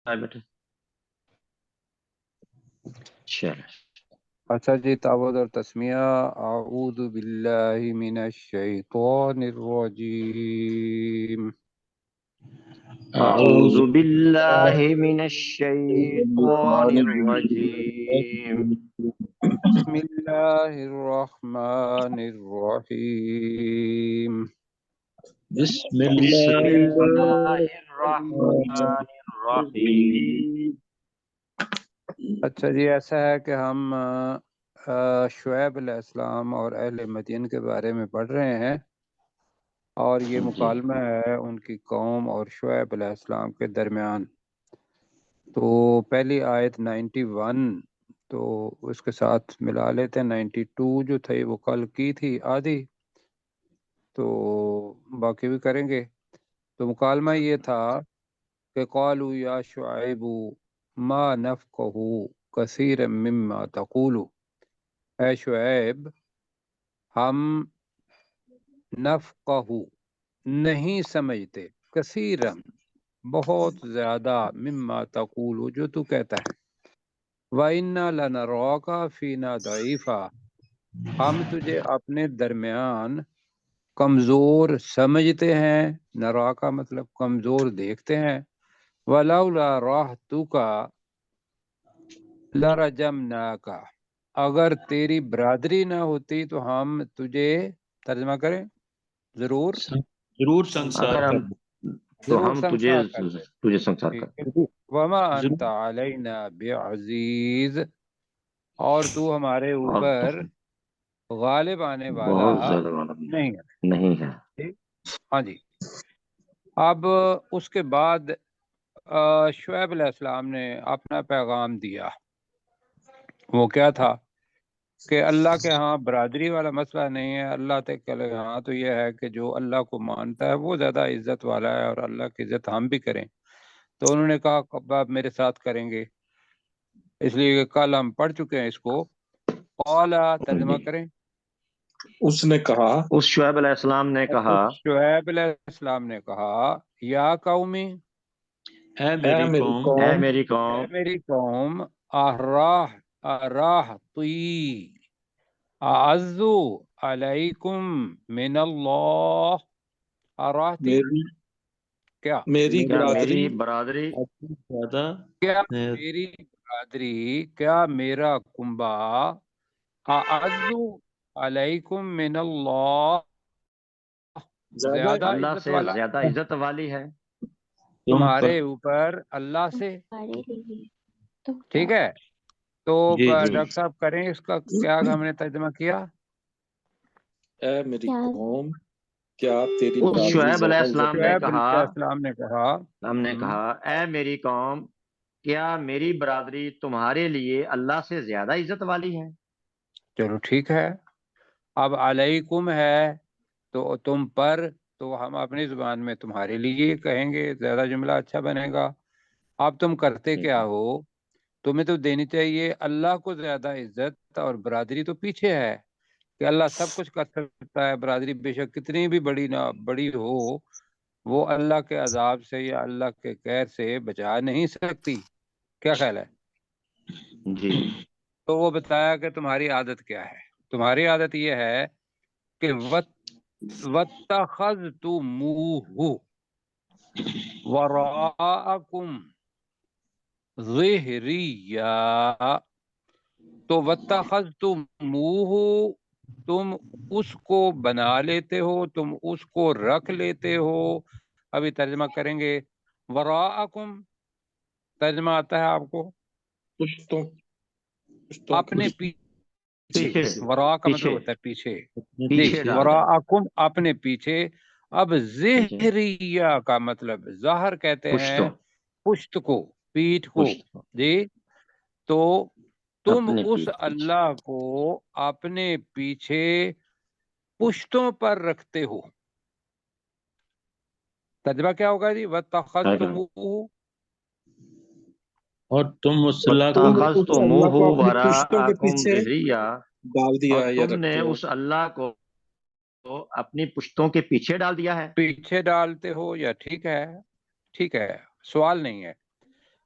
بیٹے چلو اچھا جی، تعوذ اور تسمیہ۔ اعوذ باللہ من الشیطان الرجیم۔ اعوذ باللہ من الشیطان الرجیم بسم اللہ الرحمن الرحیم۔ بسم بسم اللہ اللہ الرحمن الرحیم۔ اچھا جی، ایسا ہے کہ ہم شعیب علیہ السلام اور اہل مدین کے بارے میں پڑھ رہے ہیں، اور یہ مکالمہ ہے ان کی قوم اور شعیب علیہ السلام کے درمیان۔ تو پہلی آیت 91 تو اس کے ساتھ ملا لیتے ہیں۔ 92 جو تھی وہ کل کی تھی آدھی، تو باقی بھی کریں گے۔ تو مکالمہ یہ تھا کہ قالوا یا شعیب ما نفقہ کثیرا مما تقول، اے شعیب ہم نفقہ نہیں سمجھتے، کثیرا بہت زیادہ، مما تقول جو تو کہتا ہے، وَإِنَّا لَنَرَاكَ فِينَا ضَعِيفًا، ہم تجھے اپنے درمیان کمزور سمجھتے ہیں، نرا کا مطلب کمزور دیکھتے ہیں، وَلَوْلَا رَحْتُكَ لَرَجَمْنَاكَ، اگر تیری برادری نہ ہوتی تو ہم تجھے، ترجمہ کریں، ضرور اگر ہم تو ضرور ہم سنسار کرتے۔ تجھے سنسار ٹھیک کرتے ہے۔ وَمَا أَنْتَ عَلَيْنَا بِعَزِيزٍ، اور تو ہمارے اور اوپر غالب آنے والا بہت زیادہ غالب نہیں ہے۔ نہیں ہے۔ ٹھیک؟ ہاں جی۔ اب اس کے بعد شعیب علیہ السلام نے اپنا پیغام دیا۔ وہ کیا تھا کہ اللہ کے ہاں برادری والا مسئلہ نہیں ہے، اللہ کے ہاں تو یہ ہے کہ جو اللہ کو مانتا ہے وہ زیادہ عزت والا ہے، اور اللہ کی عزت ہم بھی کریں۔ تو انہوں نے کہا اب آپ میرے ساتھ کریں گے، اس لیے کہ کل ہم پڑھ چکے ہیں اس کو۔ قالا، ترجمہ کریں۔ اس نے کہا، اس شعیب علیہ السلام نے کہا، اس شعیب علیہ السلام نے کہا، یا قومی، اے میری اے قوم، میری اے قوم، میری قوم، اراہتی اعز علیکم من اللہ، اراہتی میری کیا کیا برادری میری برادری آپ سے زیادہ کیا ہے۔ میری برادری، کیا میرا کنبہ، اعز علیکم من اللہ، زیادہ اللہ عزت سے والا زیادہ عزت والی ہے تم پر تمہارے اوپر اللہ سے۔ ٹھیک ہے، تو جی جی، ڈاکٹر صاحب کریں اس کا کیا ہم نے ترجمہ کیا؟ اے میری قوم، کیا تیری اس برادری شعیب علیہ زیادہ عزت السلام نے شعیب کہا، علیہ السلام نے کہا، ہم نے کہا اے میری قوم، کیا میری برادری تمہارے لیے اللہ سے زیادہ عزت والی ہے؟ چلو ٹھیک ہے، اب علیکم ہے تو تم پر، تو ہم اپنی زبان میں تمہارے لیے کہیں گے، زیادہ جملہ اچھا بنے گا۔ اب تم کرتے کیا ہو؟ تمہیں تو دینی چاہیے اللہ کو زیادہ عزت، اور برادری تو پیچھے ہے کہ اللہ سب کچھ کر سکتا ہے، برادری بے شک کتنی بھی بڑی نہ بڑی ہو، وہ اللہ کے عذاب سے یا اللہ کے قہر سے بچا نہیں سکتی۔ کیا خیال ہے؟ جی تو وہ بتایا کہ تمہاری عادت کیا ہے۔ تمہاری عادت یہ ہے کہ وَاتَّخَذْتُمُوهُ وَرَاءَكُمْ ظِهْرِيًّا، تو وَاتَّخَذْتُمُوهُ، تم اس کو بنا لیتے ہو، تم اس کو رکھ لیتے ہو۔ ابھی ترجمہ کریں گے۔ وَرَاءَكُمْ، ترجمہ آتا ہے آپ کو؟ پشتوں اپنے پیچھے، پیچھے ورا کا مطلب پیچھے ہوتا ہے پیچھے۔ جی، پیچھے ڈال دیں۔ وراءکم اپنے پیچھے۔ اب پیچھے ظہریہ کا مطلب ظاہر کہتے ہیں پشتوں پشت کو، پیٹھ کو۔ پشت جی، تو تم اپنے اس پیٹھ پیچھے۔ اللہ کو اپنے پیچھے پشتوں پر رکھتے ہو۔ ترجمہ کیا ہوگا جی؟ وَاتَّخَذْتُمُوهُ، اور تم اس اللہ کو وَاتَّخَذْتُمُوهُ اپنی پشتوں کے وَرَاءَكُمْ پیچھے ظِهْرِيًّا، ڈال دیا اور یا تم نے رکھتے ہو۔ اس اللہ کو اپنی پشتوں کے پیچھے ڈال دیا ہے۔ پیچھے ڈالتے ہو، یا ٹھیک ہے، ٹھیک ہے، سوال نہیں ہے۔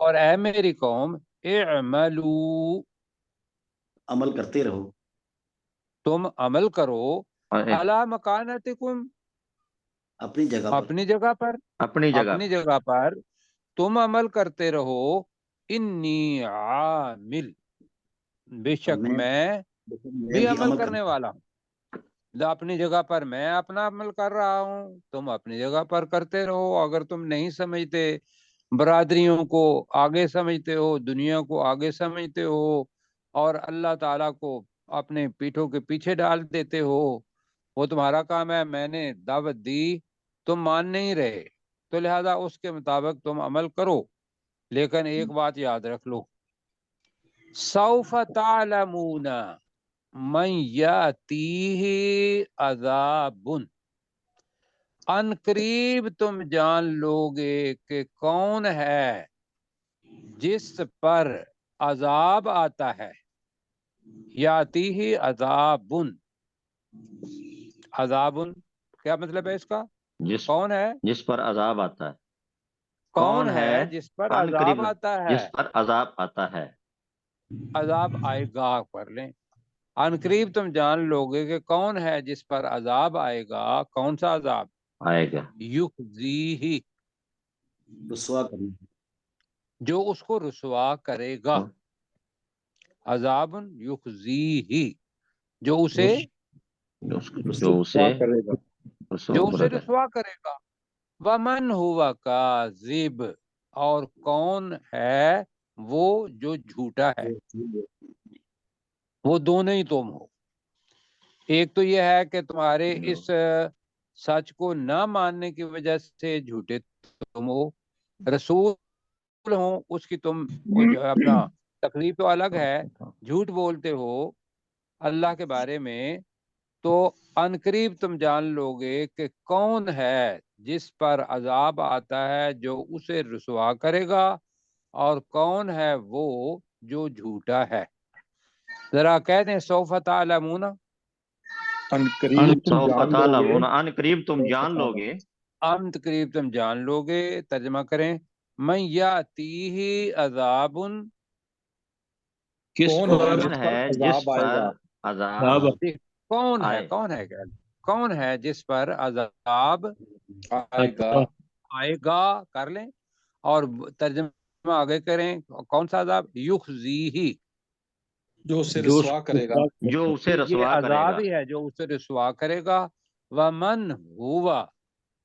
اور اے میری قوم اعملوا عمل کرتے رہو، تم عمل کرو اور علی مکانتکم اپنی جگہ پر، اپنی جگہ پر، اپنی جگہ اپنی جگہ پر تم عمل کرتے رہو، انی عامل بے اور شک میں میں بھی عمل کرنے والا ہوں۔ اپنی جگہ پر میں اپنا عمل کر رہا ہوں، تم اپنی جگہ پر کرتے رہو۔ اگر تم نہیں سمجھتے، برادریوں کو آگے سمجھتے ہو، دنیا کو آگے سمجھتے ہو، اور اللہ تعالیٰ کو اپنے پیٹھوں کے پیچھے ڈال دیتے ہو، وہ تمہارا کام ہے۔ میں نے دعوت دی، تم مان نہیں رہے، تو لہذا اس کے مطابق تم عمل کرو۔ لیکن ایک بات یاد رکھ لو، سوف تعلمون من یاتیہ عذاب، ان قریب تم جان لو گے کہ کون ہے جس پر عذاب آتا ہے، یاتیہ عذاب، عذاب کیا مطلب ہے اس کا؟ کون ہے؟ جس پر عذاب آتا ہے، کون ہے جس پر ان عذاب قریب آتا ہے؟ جس پر عذاب آتا ہے، عذاب آئے گا پڑھ لیں، ان قریب تم جان لو گے کہ کون ہے جس پر عذاب آئے گا۔ کون سا عذاب؟ آئے گا یخزیہ، رسوا کرنا، جو اس کو رسوا کرے گا، عذاب یخزیہ، جو اسے جو اسے کرے گا۔ رسوا کرے گا۔ ومن ہوا کاذب، اور کون ہے وہ جو جھوٹا ہے۔ وہ دونوں ہی تم ہو۔ ایک تو یہ ہے کہ تمہارے اس سچ کو نہ ماننے کی وجہ سے جھوٹے تم ہو، رسول ہوں اس کی تم جو اپنا تکلیف تو الگ ہے، جھوٹ بولتے ہو اللہ کے بارے میں، تو عنقریب تم جان لو گے کہ کون ہے جس پر عذاب آتا ہے جو اسے رسوا کرے گا، اور کون ہے وہ جو جھوٹا ہے۔ ذرا کہتے ہیں سوف تعلمون، ان قریب تم سوف جان لو گے، تعلمون، ان قریب تم جان لو گے، ان قریب تم جان لو گے۔ ترجمہ کریں، من یاتیہ عذاب، کس کون پر کون ہے جس عذاب آئے پر گا، عذاب کون ہے آئے، کون ہے کون ہے جس پر عذاب آئے گا، آئے گا، کر لیں، اور ترجمہ آگے کریں، کون سا عذاب؟ یخزیہ، جو اسے جو رسوا کرے گا، جو اسے یہ رسوا کرے عذاب گا، ہی ہے جو اسے رسوا کرے گا۔ ومن ہوا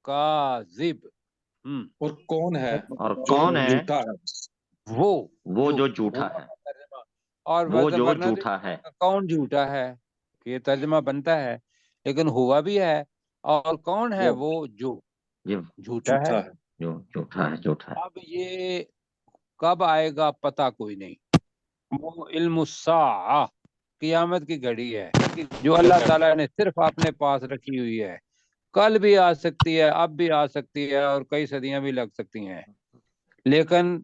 کاذب، اور کون ہے اور جو کون ہے جھوٹا ہے۔ وہ جو جھوٹا ہوا ہے، کا ترجمہ، اور وہ جو ورنہ تو جھوٹا ہے، کون جھوٹا ہے، یہ ترجمہ بنتا ہے، لیکن ہوا بھی ہے، اور کون ہے وہ جو جو جھوٹا ہے۔ جھوٹا ہے۔ اب یہ کب آئے گا پتہ کوئی نہیں، وہ علم الساعہ، قیامت کی گھڑی ہے جو اللہ تعالیٰ نے صرف اپنے پاس رکھی ہوئی ہے، کل بھی آ سکتی ہے، اب بھی آ سکتی ہے، اور کئی صدیاں بھی لگ سکتی ہیں، لیکن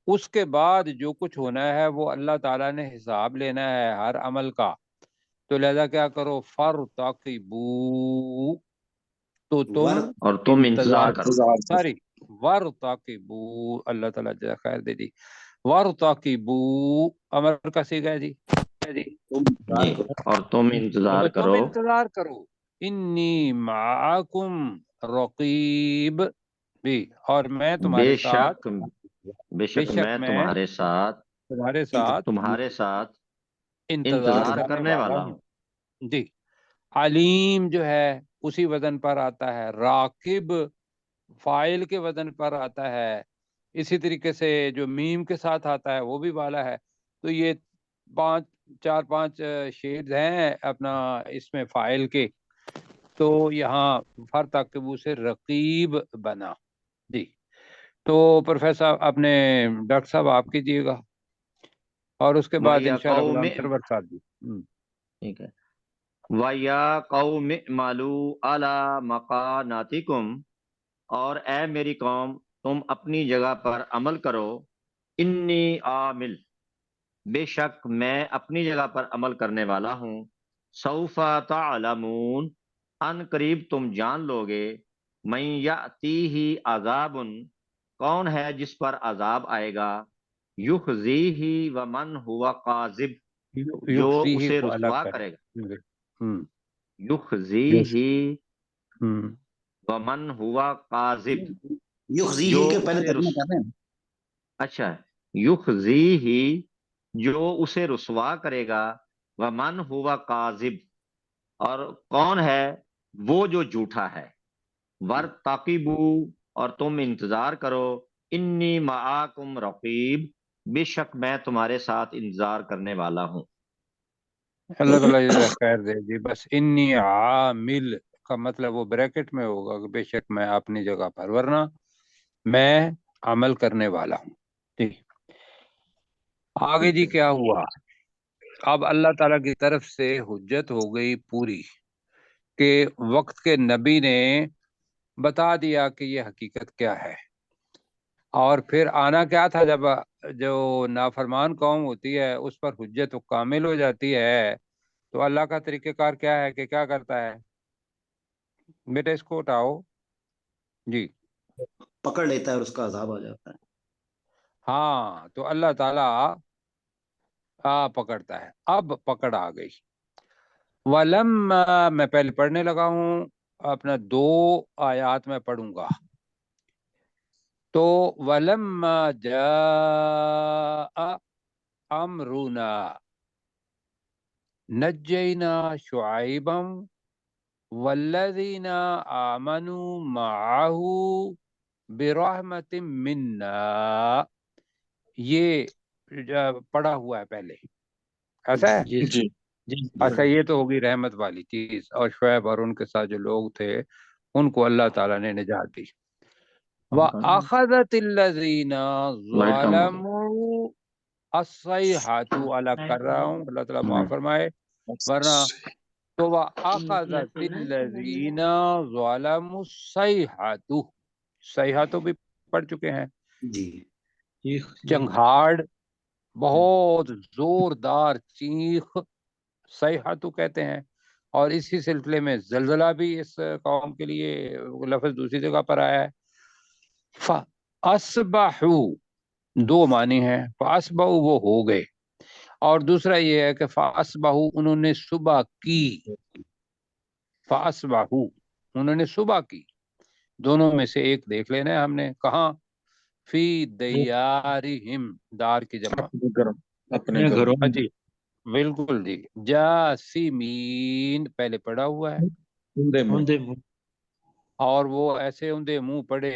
اس کے بعد جو کچھ ہونا ہے وہ اللہ تعالیٰ نے حساب لینا ہے ہر عمل کا۔ تو لہذا کیا کرو، فرتقبوا، تو تم اور تم انتظار کرو، ساری ورتقبوا، اللہ تعالیٰ جزا خیر دے دی، ورتقبوا امر کا صیغہ ہے جی، جی، اور تم انتظار تو تم کرو، انتظار کرو، انی معکم رقیب بھی، اور میں تمہارے بے ساتھ، شک بے شک میں تمہارے ساتھ تمہارے ساتھ انتظار انتظار کرنے کرنے والا والا ہوں۔ ہوں۔ جی، علیم جو ہے اسی وزن پر آتا ہے، راقب فائل کے وزن پر آتا ہے، اسی طریقے سے جو میم کے ساتھ آتا ہے وہ بھی والا ہے۔ تو یہ چار پانچ شیڈز ہیں اپنا اس میں فائل کے، تو یہاں فرتقبو سے رقیب بنا۔ جی، تو پروفیسر اپنے ڈاکٹر صاحب آپ کیجیے گا، اور اس کے بعد وَيَا انشاءاللہ قوم، غلام سرور صاحب جی۔ ٹھیک ہے، وَيَا قوم اعْمَلُوا عَلَى مَكَانَتِكُمْ، اور اے میری قوم تم اپنی جگہ پر عمل کرو، انی عامل، بے شک میں اپنی جگہ پر عمل کرنے والا ہوں، سوف تعلمون، ان قریب تم جان لو گے، من یاتیہ عذاب، کون ہے جس پر عذاب آئے گا یخزیہ ومن ہوا کاذب جو یخزیہ اسے کو الگ رسوا کریں۔ کرے گا ہم، یخزیہ ہم، ومن ہوا کاذب یخزیہ جو کے پہلے اسے ترجمہ کر رہے ہیں۔ اچھا یخزیہ جو اسے رسوا کرے گا ومن ہوا کاذب اور کون ہے وہ جو جھوٹا ہے ورتقبو اور تم انتظار کرو انی معاکم رقیب بے شک میں تمہارے ساتھ انتظار کرنے والا ہوں۔ اللہ تعالیٰ جزاک خیر دے جی۔ بس انی عامل کا مطلب وہ بریکٹ میں ہوگا کہ بے شک میں اپنی جگہ پر، ورنہ میں عمل کرنے والا ہوں۔ ٹھیک، آگے جی کیا ہوا؟ اب اللہ تعالیٰ کی طرف سے حجت ہو گئی پوری کہ وقت کے نبی نے بتا دیا کہ یہ حقیقت کیا ہے، اور پھر آنا کیا تھا جب جو نافرمان قوم ہوتی ہے اس پر حجت کامل ہو جاتی ہے تو اللہ کا طریقہ کار کیا ہے کہ کیا کرتا ہے؟ بیٹا اس کو اٹھاؤ جی۔ پکڑ لیتا ہے اور اس کا عذاب آ جاتا ہے۔ ہاں، تو اللہ تعالیٰ پکڑتا ہے۔ اب پکڑ آ گئی۔ وَلَمَّا میں پہلے پڑھنے لگا ہوں، اپنا 2 آیات میں پڑھوں گا۔ تو وَلَمَّا جَاءَ أَمْرُنَا نَجَّيْنَا شُعَيْبًا وَالَّذِينَ آمَنُوا مَعَهُ بِرَحْمَةٍ مِنَّا، یہ پڑھا ہوا ہے پہلے، ایسا ہے؟ جی جی اچھا، یہ تو ہوگی رحمت والی چیز، اور شعیب اور ان کے ساتھ جو لوگ تھے ان کو اللہ تعالیٰ نے نجات دی۔ وَأَخَذَتِ الَّذِينَ ظَلَمُوا الصَّيْحَةُ، الگ کر رہا ہوں، اللہ تعالیٰ معاف فرمائے، ورنہ تو وَأَخَذَتِ الَّذِينَ ظَلَمُوا الصَّيْحَةُ، صیحہ تو بھی پڑھ چکے ہیں، جی چنگھاڑ، بہت زوردار چیخ، صیحہ تو کہتے ہیں، اور اسی سلسلے میں زلزلہ بھی اس قوم کے لیے لفظ دوسری جگہ پر آیا ہے۔ فَأَصْبَحُوا 2 معنی ہیں، فَأَصْبَحُوا وہ ہو گئے، اور دوسرا یہ ہے کہ فَأَصْبَحُوا انہوں نے صبح کی، فَأَصْبَحُوا انہوں نے صبح کی، دونوں میں سے ایک دیکھ لینا ہے ہم نے، کہاں؟ فی دیارہم، دار کی جمع، اپنے گھروں میں جی بالکل جی، جاسمین پہلے پڑھا ہوا ہے، اندھے اور وہ ایسے اندھے منہ پڑے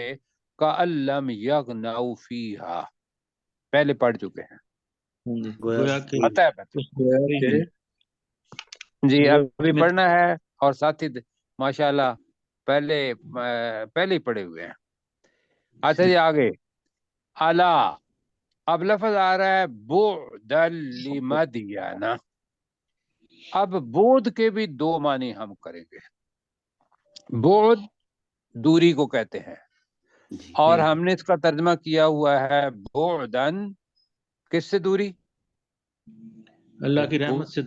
کَأَلَّمْ يَغْنَوْا فِيهَا، پہلے پڑھ چکے ہیں، گویا کہ آتا ہے بچہ اس گویا کہ جی، جو ابھی پڑھنا ہے، اور ساتھی ماشاءاللہ پہلے ہی پڑھے ہوئے ہیں۔ اچھا جی آگے، الا، اب لفظ آ رہا ہے بعدا لمدین، اب بعد کے بھی 2 معنی ہم کریں گے۔ بعد دوری کو کہتے ہیں، اور ہم نے اس کا ترجمہ کیا ہوا ہے بعدن، کس سے دوری؟ اللہ کی رحمت سے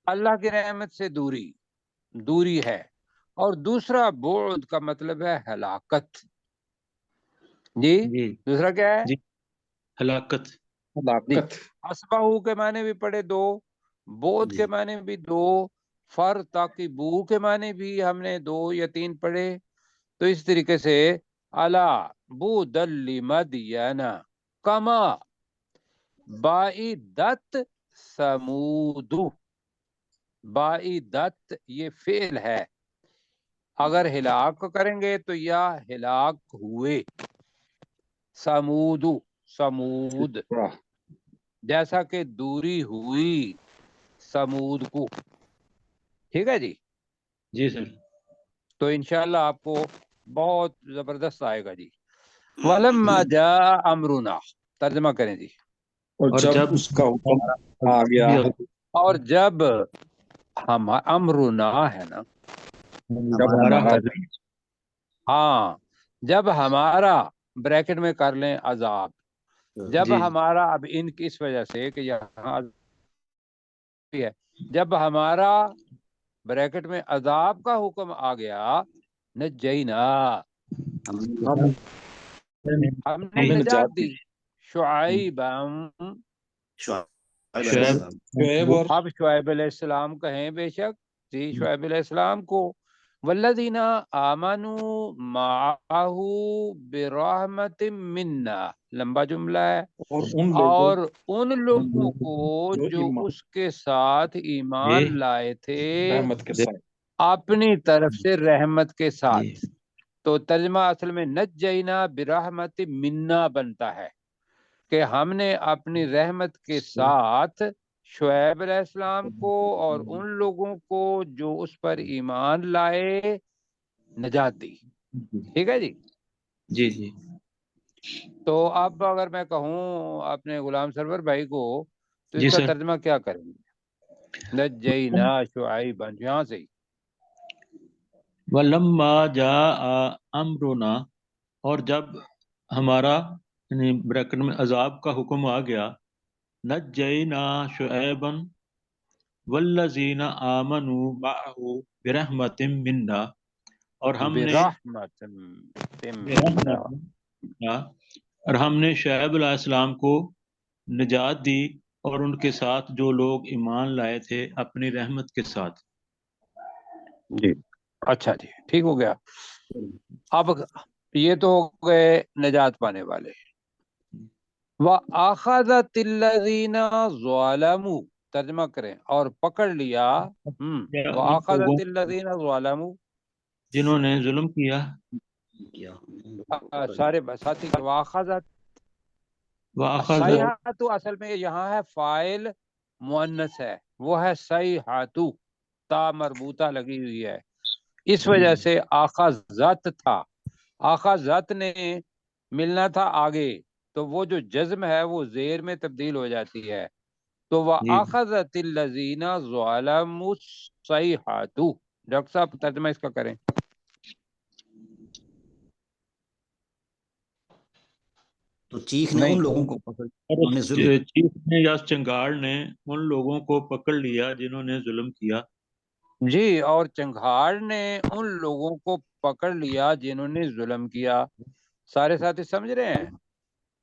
اللہ کی رحمت سے دوری ہے، اور دوسرا بعد کا مطلب ہے ہلاکت۔ جی دوسرا کیا ہے؟ جی ہلاکت اصبحو کے معنی بھی پڑھے 2، بعد کے معنی بھی 2، فرتقبو کے معنی بھی ہم نے 2 یا 3 پڑھے، تو اس طریقے سے الا بعدا لمدین کما بعدت ثمود، بعدت یہ فعل ہے، اگر ہلاک کریں گے تو یا ہلاک ہوئے، سمود جیسا کہ دوری ہوئی سمود کو، ٹھیک ہے جی۔ جی سر، تو انشاءاللہ آپ کو بہت زبردست آئے گا جی۔ وَلَمَّا جَاءَ أَمْرُنَا، ترجمہ کریں جی۔ اور جب اس کا حکم آ گیا، اور جب ہم امرنا ہے نا، ہاں، جب ہمارا، بریکٹ میں کر لیں عذاب، جب ہمارا، اب ان کی اس وجہ سے کہ یہاں ہے، جب ہمارا بریکٹ میں عذاب کا حکم آ گیا، نجینا، ہم نے نجات دی شعیب شعیب اور اب شعیب علیہ السلام کہیں بے شک جی شعیب علیہ السلام کو والذین آمنوا معہ برحمت منا لمبا جملہ ہے اور ان لوگوں کو جو اس کے ساتھ ایمان لائے تھے رحمت کے ساتھ اپنی طرف سے رحمت کے ساتھ تو ترجمہ اصل میں نجینا برحمت منا بنتا ہے کہ ہم نے اپنی رحمت کے ساتھ شعیب علیہ السلام کو اور ان لوگوں کو جو اس پر ایمان لائے نجات دی. ٹھیک ہے جی. جی جی تو اب اگر میں کہوں اپنے غلام سرور بھائی کو تو اس جی کا سر. ترجمہ کیا کریں گے؟ نجینا شعیبا یہاں سے وَلَمَّا جَاءَ أَمْرُنَا اور جب ہمارا یعنی بریکٹ میں عذاب کا حکم آ گیا نجینا شعیبا والذین آمنوا معه برحمت منا اور ہم نے برحمت منا اور ہم نے شعیب علیہ السلام کو نجات دی اور ان کے ساتھ جو لوگ ایمان لائے تھے اپنی رحمت کے ساتھ. جی اچھا جی ٹھیک ہو گیا. اب یہ تو ہو گئے نجات پانے والے. وَأَخَذَتِ الَّذِينَ ظَلَمُوا ترجمہ کریں اور پکڑ لیا ان وَأَخَذَتِ لوگوں الَّذِينَ ظَلَمُوا جنہوں نے ظلم کیا سارے ساتھی کے وَأَخَذَتِ وَأَخَذَ صیحۃ اصل میں یہاں ہے فاعل مؤنث ہے وہ ہے صیحۃ تا مربوطہ لگی ہوئی ہے اس وجہ سے آخذت تھا. آخذت نے ملنا تھا آگے تو وہ جو جزم ہے وہ زیر میں تبدیل ہو جاتی ہے تو وہ آخذت الذین ظلموا الصیحۃ. ڈاکٹر صاحب ترجمہ اس کا کریں. تو چیخ نے ان لوگوں کو پکڑ انہوں نے ظلم چیف نے یا چنگاڑ نے ان لوگوں کو پکڑ لیا جنہوں نے ظلم کیا. جی اور چنگھاڑ نے ان لوگوں کو پکڑ لیا جنہوں نے ظلم کیا. سارے ساتھی سمجھ رہے ہیں.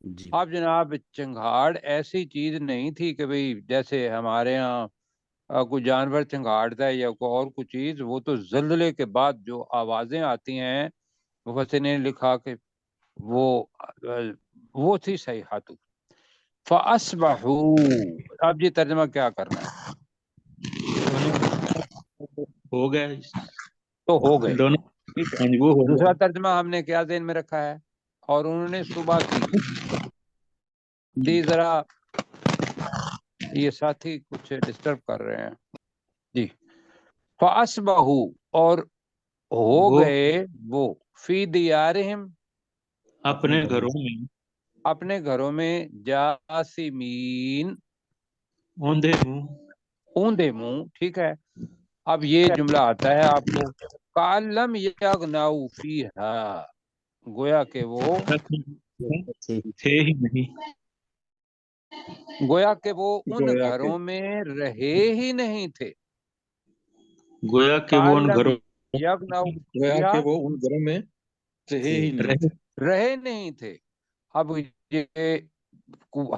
جی اب جناب چنگھاڑ ایسی چیز نہیں تھی کہ بھئی جیسے ہمارے ہاں کوئی جانور چنگھاڑتا ہے یا کوئی اور کوئی چیز وہ تو زلزلے کے بعد جو آوازیں آتی ہیں مفسرین نے لکھا کہ وہ تھی صیحۃ فَأَصْبَحُوا. اب یہ ترجمہ کیا کرنا ہے ہو گیا تو ہو گئے. دونوں. ٹھیک ہے. ہاں جی وہ ہو دوسرا گیا. ترجمہ ہم نے کیا ذہن میں رکھا ہے اور انہوں نے صبح کی جی ذرا یہ ساتھی کچھ ڈسٹرب کر رہے ہیں جی. فَأَصْبَحُوا اور ہو وہ گئے وہ فی دیارہم اپنے گھروں میں اپنے گھروں میں جاسمین اوندھے منہ اوندے منہ. ٹھیک ہے. اب یہ جملہ آتا ہے آپ کو کَأَلَّمْ يَغْنَوْا فِيهَا گویا کہ وہ تھے ہی نہیں گویا کہ وہ ان گھروں میں رہے ہی نہیں تھے. گویا کہ وہ ان کَأَلَّمْ گھروں يَغْنَوْا گویا فِيهَا کہ وہ ان گھروں میں رہے ہی نہیں رہے نہیں تھے. اب یہ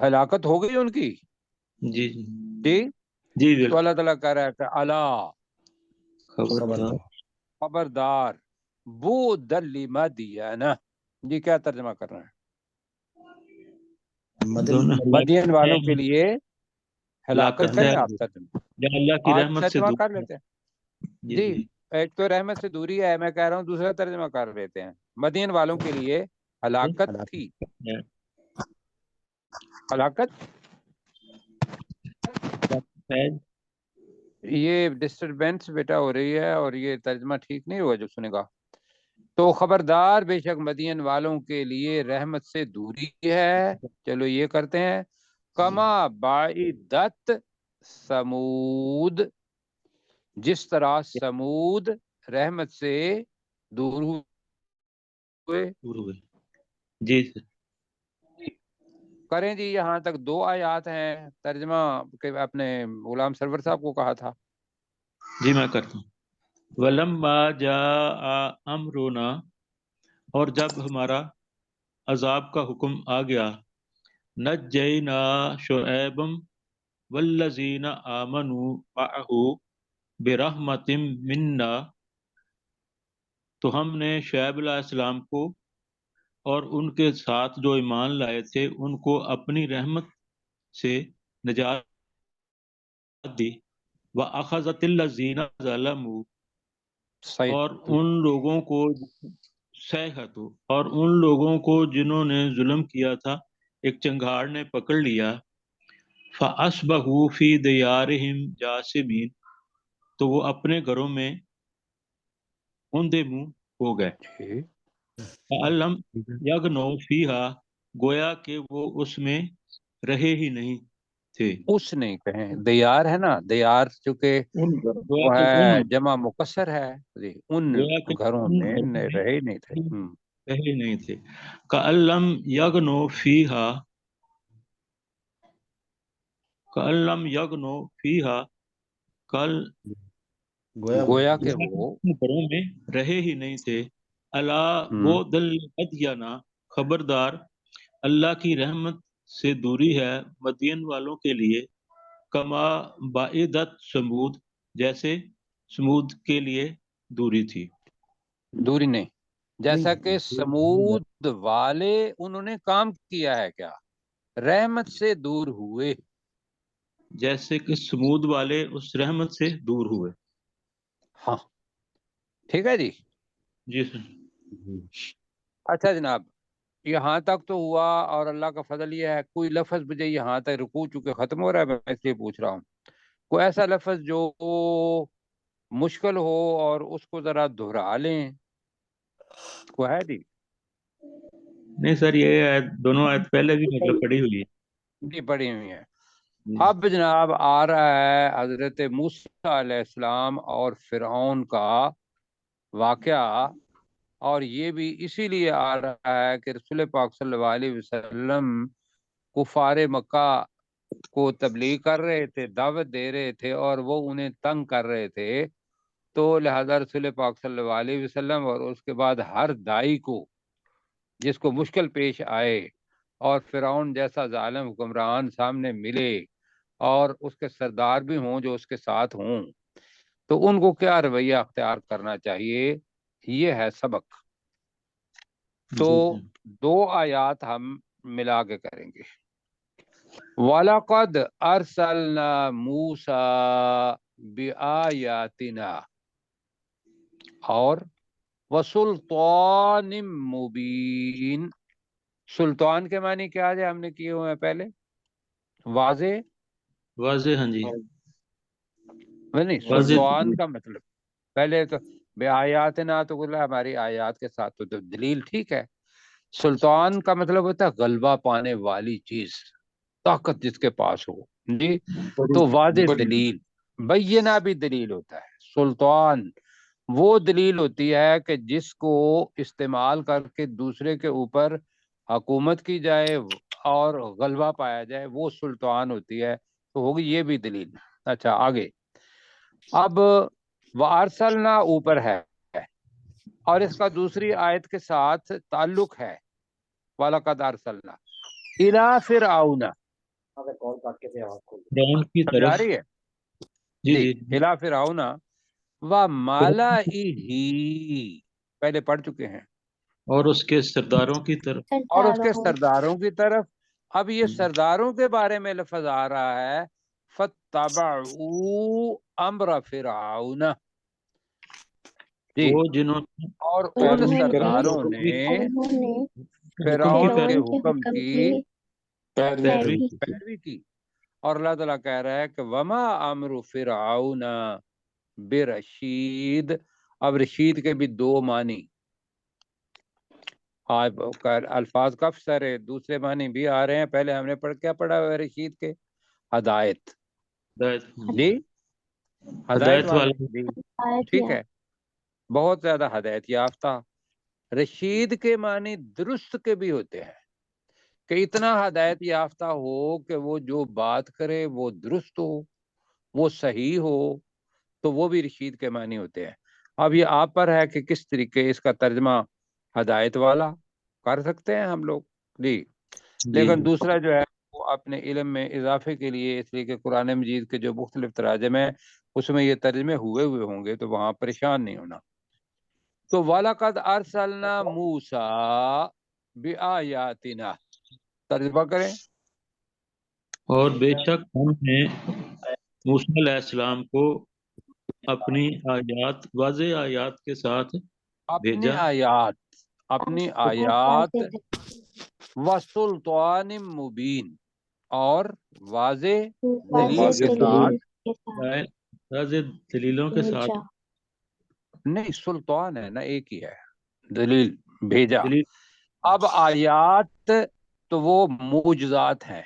ہلاکت ہو گئی ان کی. جی جی جی جی تو اللہ تعالیٰ کہہ رہا ہے کہ الا خبردار خبردار بعدًا لمدین. جی کیا ترجمہ کر رہے ہیں دونوں مدین والوں کے لیے ہلاکت کریں آپ ترجمہ یا اللہ کی آج رحمت سے ترجمہ دور کر لیتے ہیں جی. ایک تو رحمت سے دوری ہے میں کہہ رہا ہوں دوسرا ترجمہ کر لیتے ہیں مدین والوں کے لیے ہلاکت تھی. ہلاکت یہ ڈسٹربینس بیٹا ہو رہی ہے اور یہ ترجمہ ٹھیک نہیں ہوگا جو سنے گا. تو خبردار بے شک مدین والوں کے لیے رحمت سے دوری ہے. چلو یہ کرتے ہیں کما بعدت سمود جس طرح سمود رحمت سے دور ہوئے. جی کریں جی یہاں تک 2 آیات ہیں ترجمہ کہ اپنے غلام سرور صاحب کو کہا تھا. جی میں کرتا ہوں. وَلَمَّا جَاءَ أَمْرُنَا اور جب ہمارا عذاب کا حکم آ گیا، نجینا شعیبا والذین آمنوا معہ برحمت منا، تو ہم نے شعیب علیہ السلام کو اور ان کے ساتھ جو ایمان لائے تھے ان کو اپنی رحمت سے نجات دی، وَأَخَذَتِ الَّذِينَ ظَلَمُوا، صحیح. اور ان لوگوں کو صیحت، اور ان لوگوں کو جنہوں نے ظلم کیا تھا ایک چنگھاڑ نے پکڑ لیا، فَأَصْبَحُوا فِي دِيَارِهِمْ جَاثِمِينَ، تو وہ اپنے گھروں میں اوندے منہ ہو گئے، جی. فَأَلَّمْ يَغْنَوْا فِيهَا، گویا کہ وہ اس میں رہے ہی نہیں تھے، اس نہیں کہیں، دیار ہے نا، دیار چونکہ گویا وہ کہ ان ہے جمع مکسر ہے جی، ان گویا کہ گھروں ان میں گھروں میں رہے ہی نہیں تھے. رہے نہیں تھے، کَأَلَّمْ يَغْنَوْا فِيهَا، کَأَلَّمْ يَغْنَوْا فِيهَا، کل گویا گویا کہ گویا کہ وہ ان گھروں میں رہے ہی نہیں تھے، الا ہم، بُعْدًا لِمَدْیَنَ، خبردار اللہ کی رحمت سے دوری ہے مدین والوں کے لیے، کما بعدت سمود، جیسے سمود کے لیے دوری تھی، دوری نہیں، جیسا کہ سمود والے انہوں نے کام کیا ہے کیا، رحمت سے دور ہوئے. جیسے کہ سمود والے اس رحمت سے دور ہوئے. ہاں ٹھیک ہے جی. جی سر. اچھا جناب، یہاں تک تو ہوا، اور اللہ کا فضل یہ ہے کوئی لفظ مجھے یہاں تک رکوع چونکہ ختم ہو رہا ہے میں اس لیے پوچھ رہا ہوں، کوئی ایسا لفظ جو مشکل ہو اور اس کو ذرا دہرا لیں، کو ہے جی؟ نہیں سر، یہ دونوں آیت پہلے بھی مطلب پڑھی ہوئی ہے. جی پڑھی ہوئی ہیں. جی. اب جناب آ رہا ہے حضرت موسیٰ علیہ السلام اور فرعون کا واقعہ، اور یہ بھی اسی لیے آ رہا ہے کہ رسول پاک صلی اللہ علیہ وسلم کفار مکہ کو تبلیغ کر رہے تھے، دعوت دے رہے تھے، اور وہ انہیں تنگ کر رہے تھے، تو لہذا رسول پاک صلی اللہ علیہ وسلم اور اس کے بعد ہر دائی کو جس کو مشکل پیش آئے اور فرعون جیسا ظالم حکمران سامنے ملے اور اس کے سردار بھی ہوں جو اس کے ساتھ ہوں، تو ان کو کیا رویہ اختیار کرنا چاہیے، یہ ہے سبق. تو جی. دو آیات ہم ملا کے کریں گے. وَلَقَدْ أَرْسَلْنَا مُوسَىٰ بِآيَاتِنَا، اور وَسُلْطَانٍ مُبِينٍ. سلطان کے معنی کیا ہے ہم نے کیے ہوئے ہیں پہلے، واضح واضح. ہاں جی. نہیں، واضح. سلطان کا مطلب پہلے تو بے آیاتنا تو بولا ہماری آیات کے ساتھ تو دلیل ٹھیک ہے، سلطان کا مطلب ہوتا ہے غلبہ پانے والی چیز، طاقت جس کے پاس ہو جی، تو واضح دلیل، بینہ بھی دلیل ہوتا ہے. سلطان وہ دلیل ہوتی ہے کہ جس کو استعمال کر کے دوسرے کے اوپر حکومت کی جائے اور غلبہ پایا جائے، وہ سلطان ہوتی ہے، تو ہوگی یہ بھی دلیل. اچھا آگے، اب وارسلنا اوپر ہے اور اس کا دوسری آیت کے ساتھ تعلق ہے، وَلَقَدْ أَرْسَلْنَا إِلَىٰ فِرْعَوْنَ، فرعون کی سمجھ آ طرف. رہی ہے جی جی، جی. إِلَىٰ فِرْعَوْنَ وَمَلَئِهِ، پہلے پڑھ چکے ہیں، اور اس کے سرداروں کی طرف. اور اس کے سرداروں کی طرف. اب یہ سرداروں کے بارے میں لفظ آ رہا ہے فَاتَّبَعُوا أَمْرَ فِرْعَوْنَ جی، وہ جنہوں نے اور ان سرداروں حکم نے کی فرعون کے پیروی حکم کی پیروی کی. پیروی کی. اور اللہ تعالیٰ کہہ رہا ہے کہ وما امر فرعون برشید. اب رشید کے بھی دو معنی، الفاظ کا افسر ہے، دوسرے معنی بھی آ رہے ہیں. پہلے ہم نے کیا پڑھا ہوا ہے رشید کے، ہدایت ہدایت. جی، ہدایت ہدایت والے والا. جی، ٹھیک ہے، بہت زیادہ ہدایت یافتہ. رشید کے معنی درست کے بھی ہوتے ہیں، کہ اتنا ہدایت یافتہ ہو کہ وہ جو بات کرے وہ درست ہو، وہ صحیح ہو، تو وہ بھی رشید کے معنی ہوتے ہیں. اب یہ آپ پر ہے کہ کس طریقے اس کا ترجمہ ہدایت والا کر سکتے ہیں ہم لوگ جی. لیکن دوسرا جو ہے وہ اپنے علم میں اضافے کے لیے، اس لیے کہ قرآن مجید کے جو مختلف تراجم ہیں اس میں یہ ترجمے ہوئے ہوں گے تو وہاں پریشان نہیں ہونا. تو وَلَقَدْ أَرْسَلْنَا مُوسَىٰ بِآيَاتِنَا، ترجمہ کریں. اور بے شک ہم نے موسیٰ علیہ السلام کو اپنی آیات، واضح آیات کے ساتھ اپنی بھیجا. آیات وَسُلْطَانٍ مُبِينٍ، اور واضح دلیل کے ساتھ. واضح دلیلوں کے ساتھ. نہیں، سلطان ہے نا، ایک ہی ہے، دلیل بھیجا. دلیل اب آیات تو وہ معجزات ہیں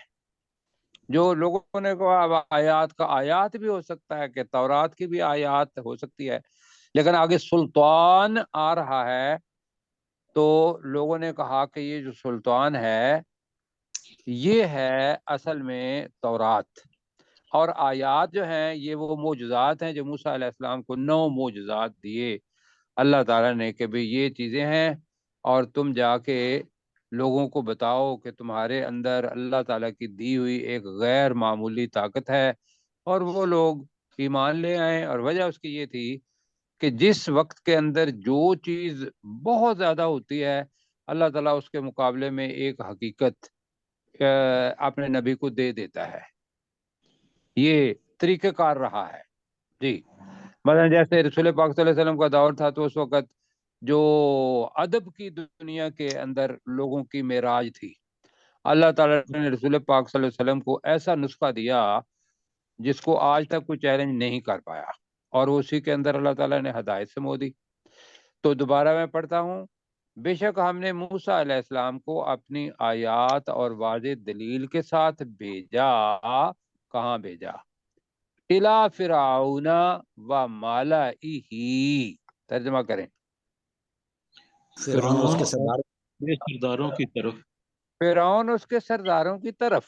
جو لوگوں نے کہا. اب آیات کا آیات بھی ہو سکتا ہے کہ تورات کی بھی آیات ہو سکتی ہے، لیکن آگے سلطان آ رہا ہے تو لوگوں نے کہا کہ یہ جو سلطان ہے یہ ہے اصل میں تورات، اور آیات جو ہیں یہ وہ معجزات ہیں جو موسیٰ علیہ السلام کو 9 معجزات دیے اللہ تعالیٰ نے کہ بھئی یہ چیزیں ہیں، اور تم جا کے لوگوں کو بتاؤ کہ تمہارے اندر اللہ تعالیٰ کی دی ہوئی ایک غیر معمولی طاقت ہے. اور وہ لوگ ایمان لے آئے، اور وجہ اس کی یہ تھی کہ جس وقت کے اندر جو چیز بہت زیادہ ہوتی ہے اللہ تعالیٰ اس کے مقابلے میں ایک حقیقت اپنے نبی کو دے دیتا ہے. یہ طریقہ کار رہا ہے جی. مثلا جیسے رسول پاک صلی اللہ علیہ وسلم کا دور تھا تو اس وقت جو ادب کی دنیا کے اندر لوگوں کی معراج تھی، اللہ تعالیٰ نے رسول پاک صلی اللہ علیہ وسلم کو ایسا نسخہ دیا جس کو آج تک کوئی چیلنج نہیں کر پایا، اور اسی کے اندر اللہ تعالیٰ نے ہدایت سمو دی. تو دوبارہ میں پڑھتا ہوں، بے شک ہم نے موسیٰ علیہ السلام کو اپنی آیات اور واضح دلیل کے ساتھ بھیجا. کہاں بھیجا؟ اِلیٰ فرعون و ملئہ، ترجمہ کریں. فرعون اور اس کے سرداروں کی طرف. فرعون اس کے سرداروں کی طرف،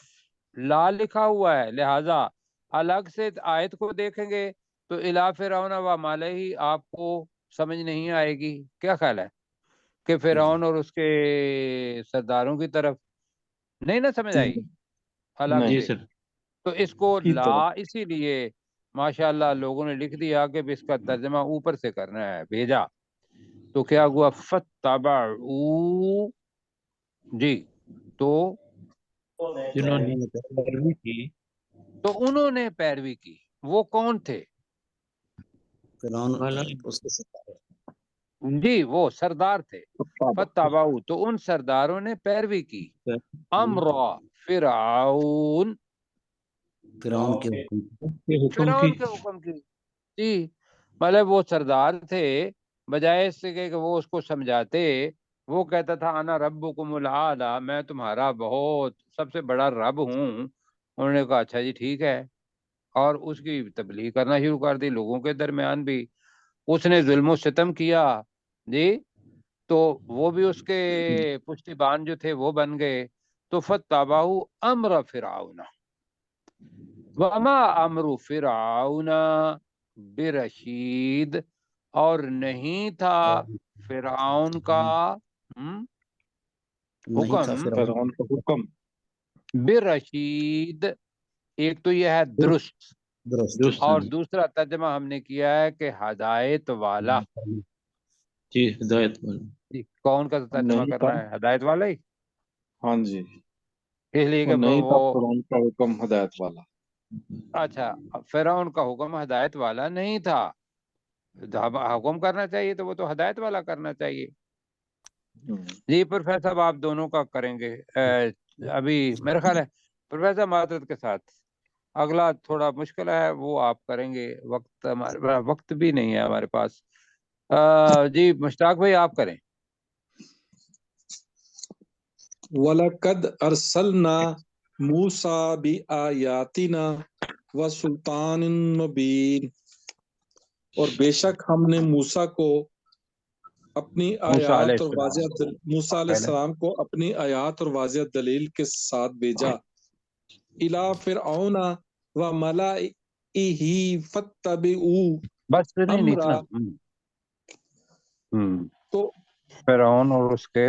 لا لکھا ہوا ہے، لہذا الگ سے آیت کو دیکھیں گے تو اِلیٰ فرعون و ملئہ آپ کو سمجھ نہیں آئے گی. کیا خیال ہے کہ فرعون اور اس کے سرداروں کی طرف نہیں نہ سمجھ آئی الگ جی سے؟ سر. تو اس کو لا اسی لیے ماشاءاللہ لوگوں نے لکھ دیا کہ اس کا ترجمہ اوپر سے کرنا ہے، بھیجا. تو کیا ہوا؟ فَاتَّبَعُوا، جی تو جنہوں نے پیروی کی. تو انہوں نے پیروی کی. وہ کون تھے؟ فرعون اس کے جی وہ سردار تھے. فَاتَّبَعُوا، تو ان سرداروں نے پیروی کی. امر فرعون، فرعون کے حکم فرعون کے حکم کی. جی مطلب وہ سردار تھے، بجائے اس سے کہ وہ اس کو سمجھاتے وہ کہتا تھا انا ربکم الاعلی، میں تمہارا بہت سب سے بڑا رب ہوں. انہوں نے کہا اچھا جی ٹھیک ہے، اور اس کی تبلیغ کرنا شروع کر دی لوگوں کے درمیان بھی. اس نے ظلم و ستم کیا جی، تو وہ بھی اس کے پشتیبان جو تھے وہ بن گئے. تو فَاتَّبَعُوا امر فرعون وما امر فرعون برشید، اور نہیں تھا فرعون کا نہیں تھا حکم فرعون کا حکم برشید. ایک تو یہ ہے درست، درست، اور دوسرا ترجمہ ہم نے کیا ہے کہ ہدایت والا. جی ہدایت والا. جی کون کا ترجمہ کر رہا ہے؟ ہدایت والا ہی. ہاں جی، اس لیے کہ نہیں تھا وہ فرعون کا حکم ہدایت والا. اچھا فرعون کا حکم ہدایت والا نہیں تھا. حکم کرنا چاہیے تو وہ تو ہدایت والا کرنا چاہیے. جی پروفیسر صاحب آپ دونوں کا کریں گے. ابھی میرا خیال ہے پروفیسر معذرت کے ساتھ اگلا تھوڑا مشکل ہے، وہ آپ کریں گے. وقت بھی نہیں ہے ہمارے پاس. جی مشتاق بھائی آپ کریں. وَلَقَدْ أَرْسَلْنَا مُوسَىٰ بِآيَاتِنَا وَسُلْطَانٍ مُبِينٍ، اور بے شک ہم نے موسیٰ کو اپنی آیات اور واضح موسیٰ علیہ السلام کو اپنی آیات اور واضح دلیل کے ساتھ بھیجا. اِلیٰ فِرْعَوْنَ وَمَلَئِهِ فَاتَّبِعُوا بس نہیں امر. اتنا تو فرعون اور اس کے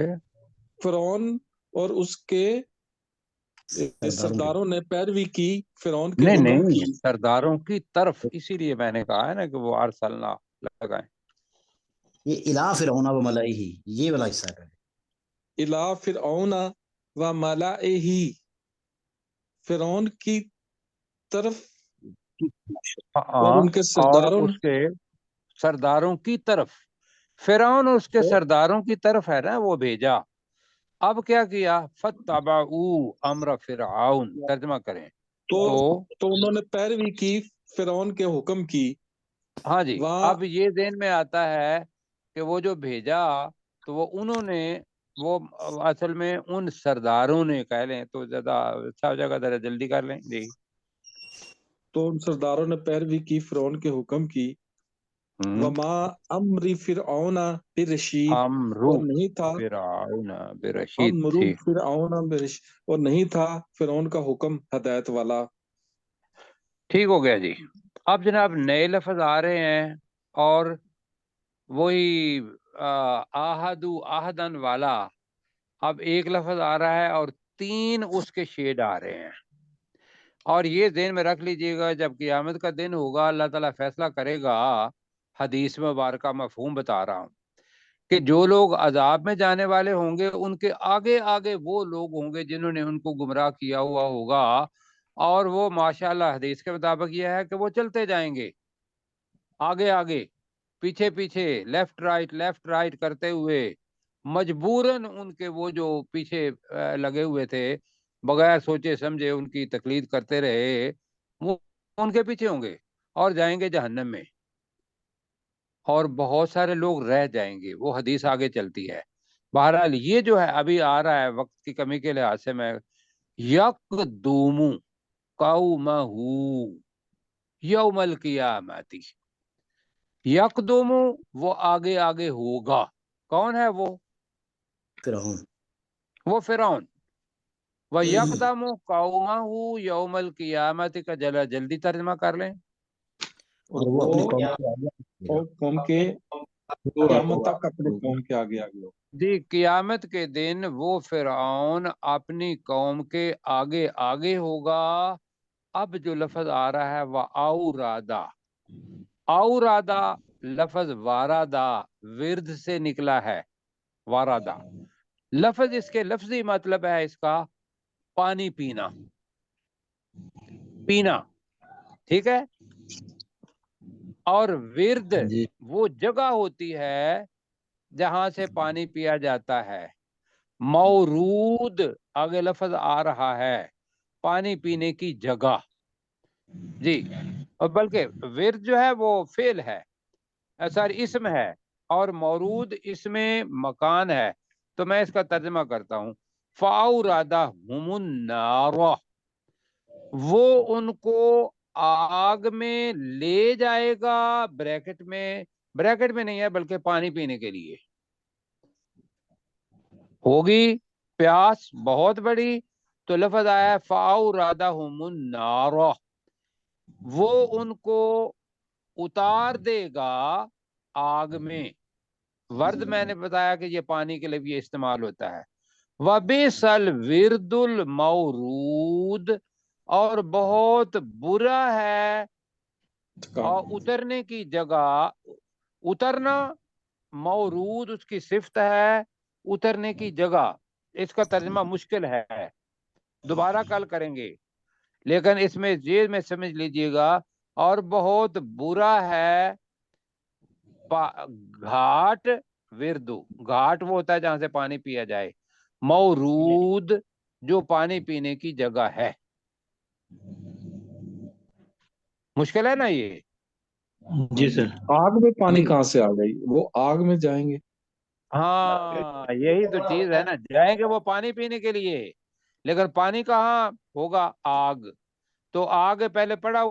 فرعون اور اس کے سرداروں نے پیروی کی فرعون کے نہیں حکم نہیں، کی. سرداروں کی طرف، اسی لیے میں نے کہا ہے نا کہ وہ ارسلنا لگائیں. یہ الہ فرعون و ملائہ، یہ والا حصہ ہے. الا فرعون و ملائہ، فرعون کی طرف اور ہاں، ان کے اور سرداروں اس کے سرداروں کی طرف. فرعون اس کے سرداروں کی طرف ہے نا، وہ بھیجا. اب کیا کیا؟ فتبعوا امر فرعون، ترجمہ کریں تو تو انہوں نے پیروی کی فرعون کے حکم کی. ہاں جی. وہاں اب یہ ذہن میں آتا ہے کہ وہ جو بھیجا تو وہ انہوں نے، وہ اصل میں ان سرداروں نے، کہہ لیں تو زیادہ اچھا ہو جائے گا، ذرا جلدی کر لیں جی. تو ان سرداروں نے پیروی کی فرعون کے حکم کی. وما امری فرعون برشید، امرو اور نہیں تھا فرعون برشید امرو تھی. فرعون اور نہیں تھا فرعون کا حکم ہدایت والا. ٹھیک ہو گیا جی. اب جناب نئے لفظ آ رہے ہیں، اور وہی آہدو آہدن والا. اب ایک لفظ آ رہا ہے اور 3 اس کے شیڈ آ رہے ہیں. اور یہ ذہن میں رکھ لیجئے گا، جب قیامت کا دن ہوگا اللہ تعالیٰ فیصلہ کرے گا. حدیث مبارکہ مفہوم بتا رہا ہوں کہ جو لوگ عذاب میں جانے والے ہوں گے، ان کے آگے آگے وہ لوگ ہوں گے جنہوں نے ان کو گمراہ کیا ہوا ہوگا، اور وہ ماشاءاللہ حدیث کے مطابق یہ ہے کہ وہ چلتے جائیں گے آگے آگے، پیچھے پیچھے، لیفٹ رائٹ کرتے ہوئے. مجبوراً ان کے وہ جو پیچھے لگے ہوئے تھے، بغیر سوچے سمجھے ان کی تقلید کرتے رہے، وہ ان کے پیچھے ہوں گے اور جائیں گے جہنم میں. اور بہت سارے لوگ رہ جائیں گے. وہ حدیث آگے چلتی ہے. بہرحال یہ جو ہے ابھی آ رہا ہے، وقت کی کمی کے لحاظ سے میں یقدوم قومہ یوم القیامت. یقدوم، وہ آگے آگے ہوگا. کون ہے وہ؟ فرعون. وہ فرعون. وہ یقدم قومہ یوم القیامت کا جلدی ترجمہ کر لیں. اور وہ اپنے قوم کے آگے اور قوم کے قیامت تک اپنے قوم کے آگے آگے ہو. جی، قیامت کے دن وہ فرعون اپنی قوم کے آگے آگے ہوگا. اب جو لفظ آ رہا ہے وہ اورادا. اورادا لفظ وارادا ورد سے نکلا ہے. وارادا لفظ، اس کے لفظی مطلب ہے اس کا پانی پینا. پینا، ٹھیک ہے. اور ورد جی. وہ جگہ ہوتی ہے جہاں سے پانی پیا جاتا ہے. مورود آگے لفظ آ رہا ہے، پانی پینے کی جگہ. جی، اور بلکہ ورد جو ہے وہ فعل ہے، سوری اسم ہے، اور مورود اس میں مکان ہے. تو میں اس کا ترجمہ کرتا ہوں. فَأَوْرَدَهُمُ النَّارَ، وہ ان کو آگ میں لے جائے گا. بریکٹ میں نہیں ہے بلکہ پانی پینے کے لیے. ہوگی پیاس بہت بڑی، تو لفظ آیا ہے فَأَوْرَدَهُمُ النَّارَ، وہ ان کو اتار دے گا آگ میں. ورد میں نے بتایا کہ یہ پانی کے لیے بھی استعمال ہوتا ہے. وَبِئْسَ الْوِرْدُ الْمَوْرُودُ، اور بہت برا ہے اور اترنے کی جگہ. اترنا، مورود اس کی صفت ہے، اترنے کی جگہ اس کا ترجمہ مشکل ہے، دوبارہ کل کریں گے. لیکن اس میں یہ میں سمجھ لیجئے گا. اور بہت برا ہے گھاٹ. وردو گھاٹ وہ ہوتا ہے جہاں سے پانی پیا جائے. مورود جو پانی پینے کی جگہ ہے. مشکل ہے نا یہ؟ جی سر. آگ میں پانی جی کہاں سے آ گئی؟ وہ آگ میں جائیں گے. ہاں، یہی تو چیز ہے نا، جائیں گے وہ پانی پینے کے لیے، لیکن پانی کہاں ہوگا؟ آگ. تو آگ پہلے پڑا